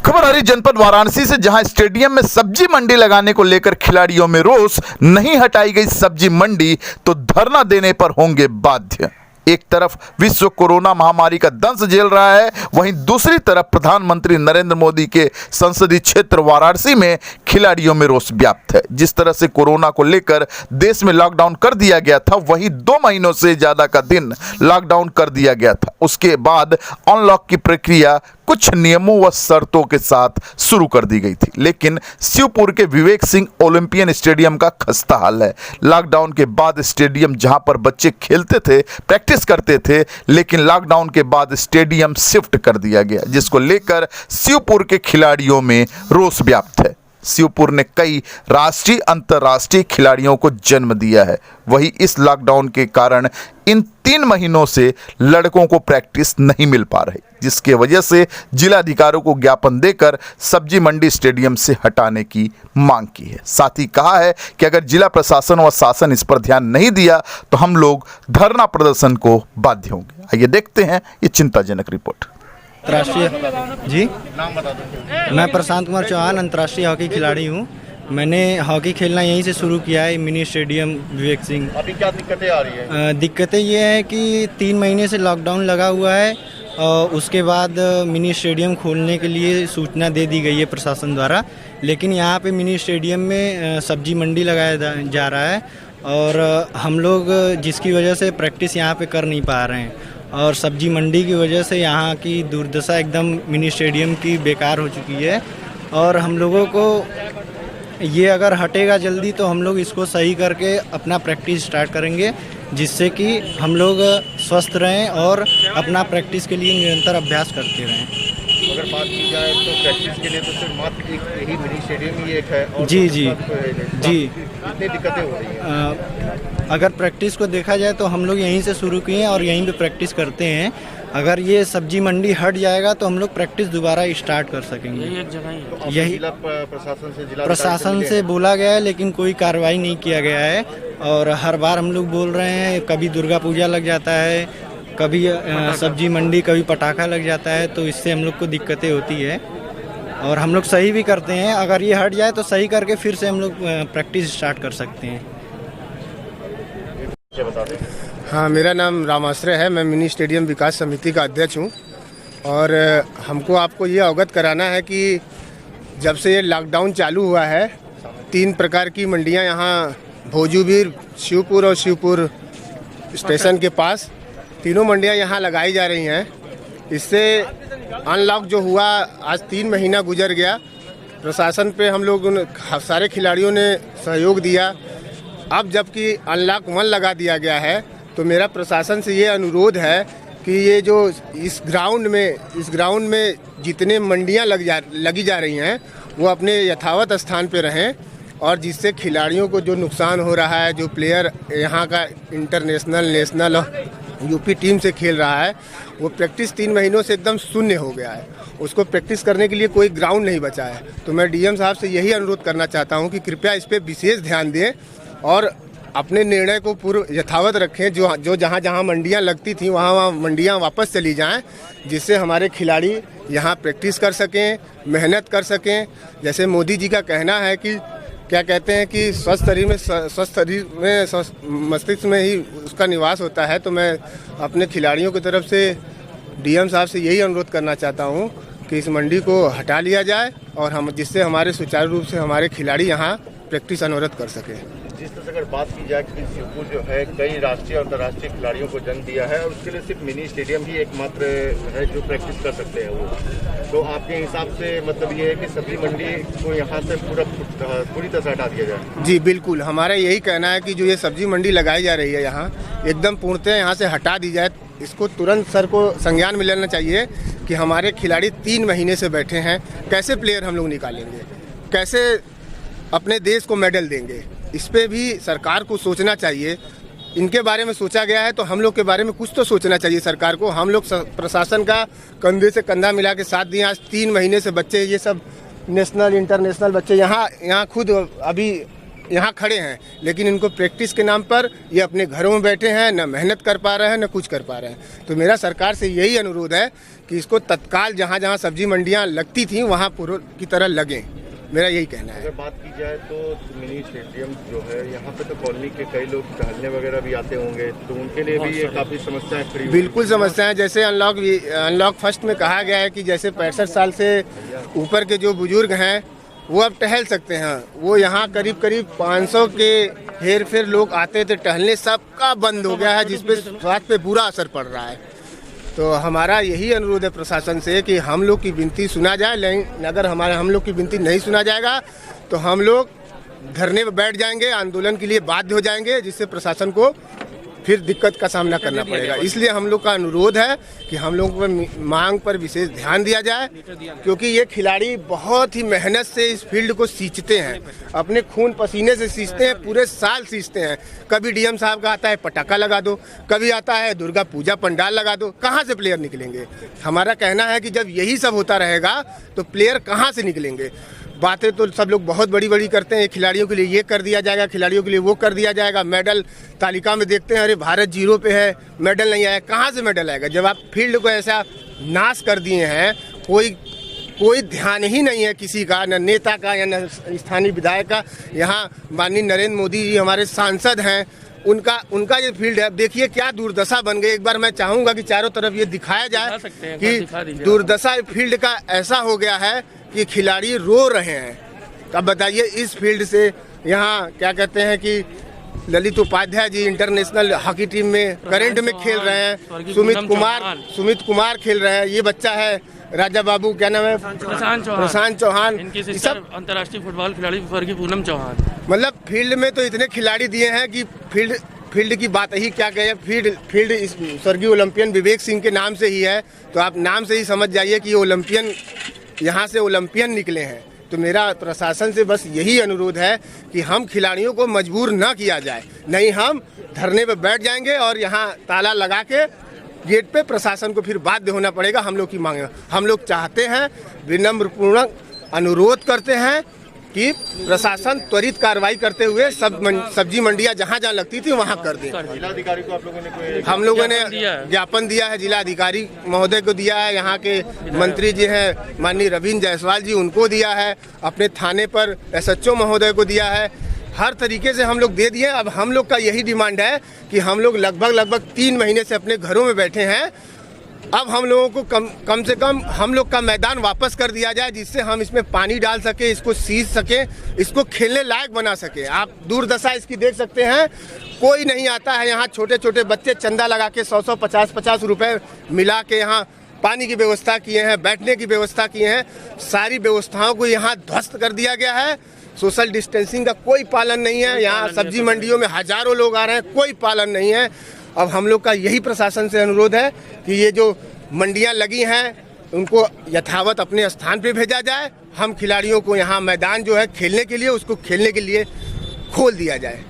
खबर आ रही जनपद वाराणसी से, जहां स्टेडियम में सब्जी मंडी लगाने को लेकर खिलाड़ियों में रोष। नहीं हटाई गई सब्जी मंडी तो धरना देने पर होंगे बाध्य। एक तरफ विश्व कोरोना महामारी का दंश झेल रहा है, वहीं दूसरी तरफ प्रधानमंत्री नरेंद्र मोदी के संसदीय क्षेत्र वाराणसी में खिलाड़ियों में रोष व्याप्त है। जिस तरह से कोरोना को लेकर देश में लॉकडाउन कर दिया गया था, वहीं 2 महीनों से ज्यादा का दिन लॉकडाउन कर दिया गया था। उसके बाद अनलॉक की प्रक्रिया कुछ नियमों व शर्तों के साथ शुरू कर दी गई थी, लेकिन शिवपुर के विवेक सिंह ओलंपियन स्टेडियम का खस्ता हाल है। लॉकडाउन के बाद स्टेडियम जहां पर बच्चे खेलते थे, प्रैक्टिस करते थे, लेकिन लॉकडाउन के बाद स्टेडियम शिफ्ट कर दिया गया, जिसको लेकर शिवपुर के खिलाड़ियों में रोष व्याप्त है। शिवपुर ने कई राष्ट्रीय अंतर्राष्ट्रीय खिलाड़ियों को जन्म दिया है। वहीं इस लॉकडाउन के कारण इन 3 महीनों से लड़कों को प्रैक्टिस नहीं मिल पा रही, जिसके वजह से जिलाधिकारियों को ज्ञापन देकर सब्जी मंडी स्टेडियम से हटाने की मांग की है। साथ ही कहा है कि अगर जिला प्रशासन व शासन इस पर ध्यान नहीं दिया तो हम लोग धरना प्रदर्शन को बाध्य होंगे। आइए देखते हैं ये चिंताजनक रिपोर्ट। अंतर्राष्ट्रीय जी नाम बता दो। मैं प्रशांत कुमार चौहान अंतर्राष्ट्रीय हॉकी खिलाड़ी हूँ। मैंने हॉकी खेलना यहीं से शुरू किया है, मिनी स्टेडियम विवेक सिंह। अभी क्या दिक्कतें आ रही हैं? दिक्कतें ये हैं कि 3 महीने से लॉकडाउन लगा हुआ है और उसके बाद मिनी स्टेडियम खोलने के लिए सूचना दे दी गई है प्रशासन द्वारा, लेकिन यहाँ पे मिनी स्टेडियम में सब्जी मंडी लगाया जा रहा है और हम लोग जिसकी वजह से प्रैक्टिस यहाँ पे कर नहीं पा रहे हैं और सब्जी मंडी की वजह से यहाँ की दुर्दशा एकदम मिनी स्टेडियम की बेकार हो चुकी है। और हम लोगों को ये अगर हटेगा जल्दी तो हम लोग इसको सही करके अपना प्रैक्टिस स्टार्ट करेंगे, जिससे कि हम लोग स्वस्थ रहें और अपना प्रैक्टिस के लिए निरंतर अभ्यास करते रहें। अगर बात की जाए तो प्रैक्टिस के लिए तो सिर्फ मात्र एक ही मिनी स्टेडियम ही एक है और जी कितनी दिक्कतें हो रही हैं? अगर प्रैक्टिस को देखा जाए तो हम लोग यहीं से शुरू किए हैं और यहीं पे प्रैक्टिस करते हैं। अगर ये सब्जी मंडी हट जाएगा तो हम लोग प्रैक्टिस दोबारा स्टार्ट कर सकेंगे। यही जिला प्रशासन से बोला गया है, लेकिन कोई कार्रवाई नहीं किया गया है और हर बार हम लोग बोल रहे हैं, कभी दुर्गा पूजा लग जाता है, कभी सब्जी मंडी, कभी पटाखा लग जाता है, तो इससे हम लोग को दिक्कतें होती है और हम लोग सही भी करते हैं। अगर ये हट जाए तो सही करके फिर से हम लोग प्रैक्टिस स्टार्ट कर सकते हैं। हाँ, मेरा नाम रामाश्रय है। मैं मिनी स्टेडियम विकास समिति का अध्यक्ष हूँ और हमको आपको ये अवगत कराना है कि जब से ये लॉकडाउन चालू हुआ है, 3 प्रकार की मंडियाँ यहाँ भोजूबीर, शिवपुर और शिवपुर स्टेशन के पास तीनों मंडियाँ यहाँ लगाई जा रही हैं। इससे अनलॉक जो हुआ, आज 3 महीना गुजर गया। प्रशासन पे हम लोग सारे खिलाड़ियों ने सहयोग दिया। अब जबकि अनलॉक 1 लगा दिया गया है तो मेरा प्रशासन से ये अनुरोध है कि ये जो इस ग्राउंड में जितने मंडियां लगी जा रही हैं वो अपने यथावत स्थान पे रहें और जिससे खिलाड़ियों को जो नुकसान हो रहा है, जो प्लेयर यहाँ का इंटरनेशनल, नेशनल और यूपी टीम से खेल रहा है, वो प्रैक्टिस 3 महीनों से एकदम शून्य हो गया है। उसको प्रैक्टिस करने के लिए कोई ग्राउंड नहीं बचा है। तो मैं डीएम साहब से यही अनुरोध करना चाहता हूँ कि कृपया इस पर विशेष ध्यान दें और अपने निर्णय को पूर्व यथावत रखें। जो जहाँ मंडियाँ लगती थी वहाँ मंडियाँ वापस चली जाएं, जिससे हमारे खिलाड़ी यहाँ प्रैक्टिस कर सकें, मेहनत कर सकें। जैसे मोदी जी का कहना है कि क्या कहते हैं कि स्वस्थ शरीर में मस्तिष्क में ही उसका निवास होता है। तो मैं अपने खिलाड़ियों की तरफ से डीएम साहब से यही अनुरोध करना चाहता हूँ कि इस मंडी को हटा लिया जाए और हम जिससे हमारे सुचारू रूप से हमारे खिलाड़ी यहाँ प्रैक्टिस अनवरत कर सकें। जिस तरह से अगर बात की जाए कि शिवपुर जो है कई राष्ट्रीय और अंतर्राष्ट्रीय खिलाड़ियों को जन्म दिया है और उसके लिए सिर्फ मिनी स्टेडियम ही एकमात्र है जो प्रैक्टिस कर सकते हैं वो, तो आपके हिसाब से मतलब ये है कि सब्जी मंडी को यहाँ से पूरी तरह से हटा दिया जाए? जी बिल्कुल, हमारा यही कहना है कि जो ये सब्जी मंडी लगाई जा रही है यहाँ एकदम पूर्णतः यहाँ से हटा दी जाए। इसको तुरंत सर को संज्ञान में लेना चाहिए कि हमारे खिलाड़ी 3 महीने से बैठे हैं, कैसे प्लेयर हम लोग निकालेंगे, कैसे अपने देश को मेडल देंगे। इस पे भी सरकार को सोचना चाहिए। इनके बारे में सोचा गया है तो हम लोग के बारे में कुछ तो सोचना चाहिए सरकार को। हम लोग प्रशासन का कंधे से कंधा मिला के साथ दिए। आज 3 महीने से बच्चे, ये सब नेशनल इंटरनेशनल बच्चे यहाँ खुद अभी यहाँ खड़े हैं, लेकिन इनको प्रैक्टिस के नाम पर ये अपने घरों में बैठे हैं, न मेहनत कर पा रहे हैं, न कुछ कर पा रहे हैं। तो मेरा सरकार से यही अनुरोध है कि इसको तत्काल जहाँ जहाँ सब्जी मंडियाँ लगती थी वहाँ पूर्व की तरह लगें, मेरा यही कहना है। अगर बात की जाए तो मिनी स्टेडियम जो है यहाँ पे तो कॉलोनी के कई लोग टहलने वगैरह भी आते होंगे, तो उनके लिए भी ये काफ़ी समस्याएं खड़ी हुई। बिल्कुल समस्याएं, जैसे अनलॉक फर्स्ट में कहा गया है कि जैसे 65 साल से ऊपर के जो बुजुर्ग हैं वो अब टहल सकते हैं। वो यहाँ करीब करीब 500 के हेर फेर लोग आते थे टहलने, सबका बंद हो गया है, जिसपे स्वास्थ्य पे बुरा असर पड़ रहा है। तो हमारा यही अनुरोध है प्रशासन से कि हम लोग की विनती सुना जाए, लेकिन अगर हम लोग की विनती नहीं सुना जाएगा तो हम लोग धरने पर बैठ जाएंगे, आंदोलन के लिए बाध्य हो जाएंगे, जिससे प्रशासन को फिर दिक्कत का सामना करना पड़ेगा। इसलिए हम लोग का अनुरोध है कि हम लोगों पर मांग पर विशेष ध्यान दिया जाए, क्योंकि ये खिलाड़ी बहुत ही मेहनत से इस फील्ड को सींचते हैं, अपने खून पसीने से सींचते हैं, पूरे साल सींचते हैं। कभी डीएम साहब का आता है पटाखा लगा दो, कभी आता है दुर्गा पूजा पंडाल लगा दो, कहाँ से प्लेयर निकलेंगे? हमारा कहना है कि जब यही सब होता रहेगा तो प्लेयर कहाँ से निकलेंगे? बातें तो सब लोग बहुत बड़ी बड़ी करते हैं, खिलाड़ियों के लिए ये कर दिया जाएगा, खिलाड़ियों के लिए वो कर दिया जाएगा। मेडल तालिका में देखते हैं, अरे भारत 0 पे है, मेडल नहीं आया। कहाँ से मेडल आएगा जब आप फील्ड को ऐसा नाश कर दिए हैं? कोई ध्यान ही नहीं है किसी का, न नेता का या न स्थानीय विधायक का। यहाँ माननीय नरेंद्र मोदी जी हमारे सांसद हैं, उनका ये फील्ड है। देखिए क्या दुर्दशा बन गई। एक बार मैं चाहूँगा कि चारों तरफ ये दिखाया जाए कि दुर्दशा फील्ड का ऐसा हो गया है कि खिलाड़ी रो रहे हैं। अब बताइए, इस फील्ड से यहाँ क्या कहते हैं कि Lalit Upadhyay ji international hockey team में करंट में खेल रहे हैं, सुमित कुमार खेल रहे हैं, ये बच्चा है राजा बाबू, क्या नाम है, प्रशांत चौहान, इनकी सिस्टर अंतर्राष्ट्रीय फुटबॉल खिलाड़ी स्वर्गीय पूनम चौहान। मतलब फील्ड में तो इतने खिलाड़ी दिए हैं कि फील्ड की बात ही क्या कहे। फील्ड इस स्वर्गीय ओलंपियन विवेक सिंह के नाम से ही है, तो आप नाम से ही समझ जाइए कि ओलंपियन, यहाँ से ओलंपियन निकले हैं। तो मेरा प्रशासन से बस यही अनुरोध है कि हम खिलाड़ियों को मजबूर न किया जाए, नहीं हम धरने पर बैठ जाएंगे और यहाँ ताला लगा के गेट पे प्रशासन को फिर बाध्य होना पड़ेगा हम लोग की मांग। हम लोग चाहते हैं, विनम्रपूर्वक अनुरोध करते हैं कि प्रशासन त्वरित कार्रवाई करते हुए सब्जी मंडियां जहां जहां लगती थी वहां कर दें। जिलाधिकारी को आप लोगों ने कोई हम लोगों ने ज्ञापन दिया है, जिलाधिकारी महोदय को दिया है, यहाँ के मंत्री जी हैं माननीय रवींद्र जायसवाल जी, उनको दिया है, अपने थाने पर SHO महोदय को दिया है, हर तरीके से हम लोग दे दिए। अब हम लोग का यही डिमांड है कि हम लोग लगभग 3 महीने से अपने घरों में बैठे हैं। अब हम लोगों को कम से कम हम लोग का मैदान वापस कर दिया जाए, जिससे हम इसमें पानी डाल सके, इसको सींच सके, इसको खेलने लायक बना सके। आप दुर्दशा इसकी देख सकते हैं, कोई नहीं आता है यहाँ। छोटे छोटे बच्चे चंदा लगा के 100 50 रुपए मिला के यहाँ पानी की व्यवस्था किए हैं, बैठने की व्यवस्था किए हैं। सारी व्यवस्थाओं को यहाँ ध्वस्त कर दिया गया है। सोशल डिस्टेंसिंग का कोई पालन नहीं है। यहाँ सब्जी मंडियों में हजारों लोग आ रहे हैं, कोई पालन नहीं है। अब हम लोग का यही प्रशासन से अनुरोध है कि ये जो मंडियां लगी हैं उनको यथावत अपने स्थान पे भेजा जाए। हम खिलाड़ियों को यहाँ मैदान जो है खेलने के लिए, उसको खेलने के लिए खोल दिया जाए।